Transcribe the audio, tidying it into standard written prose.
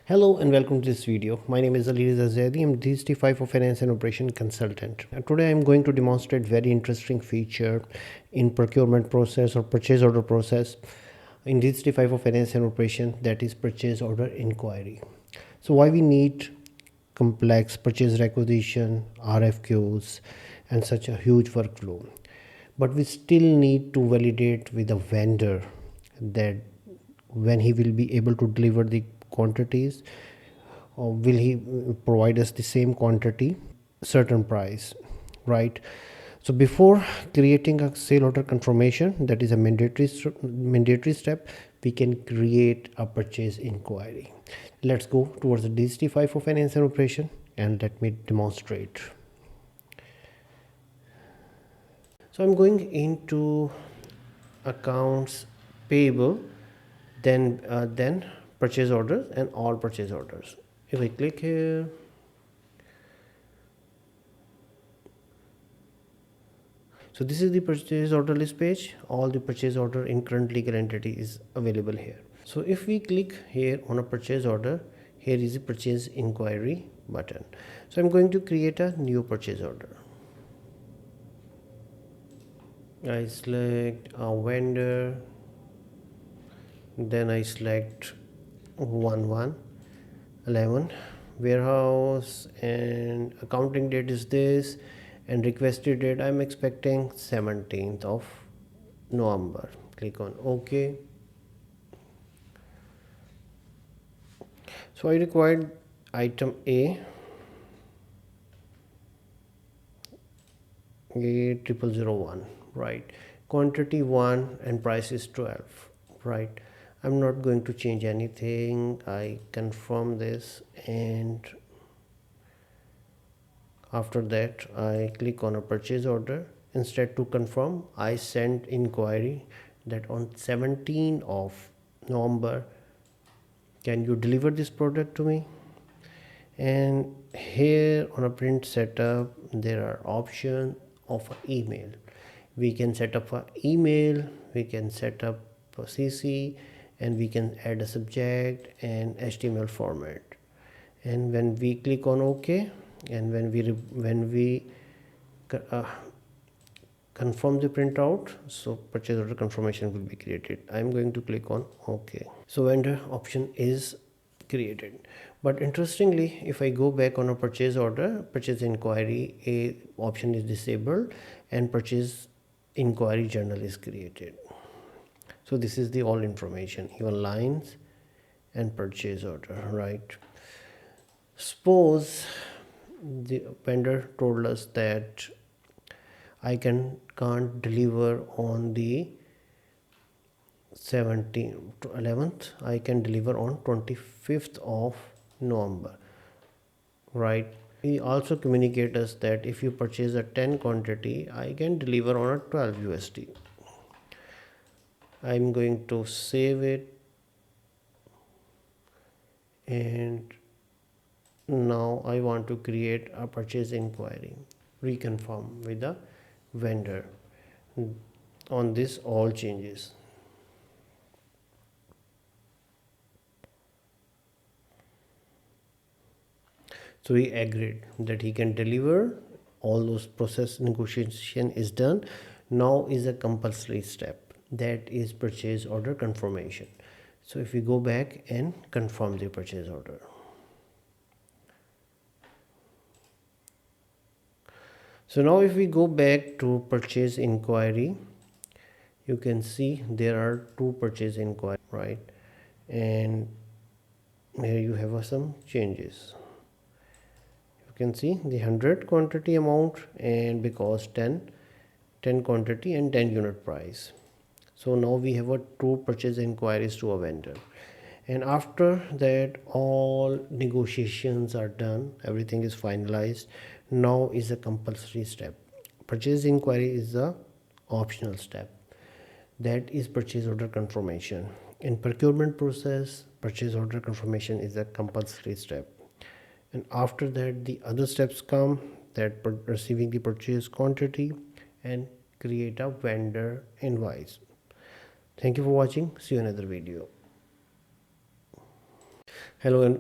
Hello and welcome to this video. My name is Ali Zaidi. I'm D365 Finance and Operation Consultant. And today I'm going to demonstrate very interesting feature in procurement process or purchase order process in D365 Finance and Operation, that is purchase order inquiry. So why we need complex purchase requisition, RFQs and such a huge workflow. But we still need to validate with a vendor that when he will be able to deliver the quantities, or will he provide us the same quantity certain price, right? So before creating a sale order confirmation, that is a mandatory step, we can create a purchase inquiry. Let's go towards the D365 for finance and operation and let me demonstrate. So I'm going into accounts payable, then purchase orders and all purchase orders. If I click here, so this is the purchase order list page. All the purchase order in current legal entity is available here. So if we click here on a purchase order, here is the purchase inquiry button. So I'm going to create a new purchase order. I select a vendor, then I select 1111 warehouse, and accounting date is this, and requested date I'm expecting 17th of November. Click on OK. So I required item A0001, right? Quantity 1 and price is 12, right? I'm not going to change anything. I confirm this, and after that I click on a purchase order. Instead to confirm, I send inquiry that on 17th of November, can you deliver this product to me? And here on a print setup, there are options of an email. We can set up an email, we can set up a CC, and we can add a subject and HTML format. And when we click on OK, and when we confirm the printout, so purchase order confirmation will be created. I'm going to click on OK. So vendor option is created. But interestingly, if I go back on a purchase order, purchase inquiry a option is disabled and purchase inquiry journal is created. So this is the all information, even lines and purchase order, right? Suppose the vendor told us that I can't deliver on the 17th to 11th, I can deliver on 25th of November, right? He also communicate us that if you purchase a 10 quantity, I can deliver on a 12 USD. I'm going to save it, and now I want to create a purchase inquiry, reconfirm with the vendor on this all changes. So he agreed that he can deliver. All those process negotiation is done. Now is a compulsory step, that is purchase order confirmation. So if we go back and confirm the purchase order, so now if we go back to purchase inquiry, you can see there are two purchase inquiry, right? And here you have some changes. You can see the 100 quantity amount, and because 10 quantity and 10 unit price. So now we have a two purchase inquiries to a vendor, and after that all negotiations are done, everything is finalized. Now is a compulsory step. Purchase inquiry is the optional step, that is purchase order confirmation. In procurement process, purchase order confirmation is a compulsory step, and after that the other steps come, that receiving the purchase quantity and create a vendor invoice. Thank you for watching. See you in another video. Hello and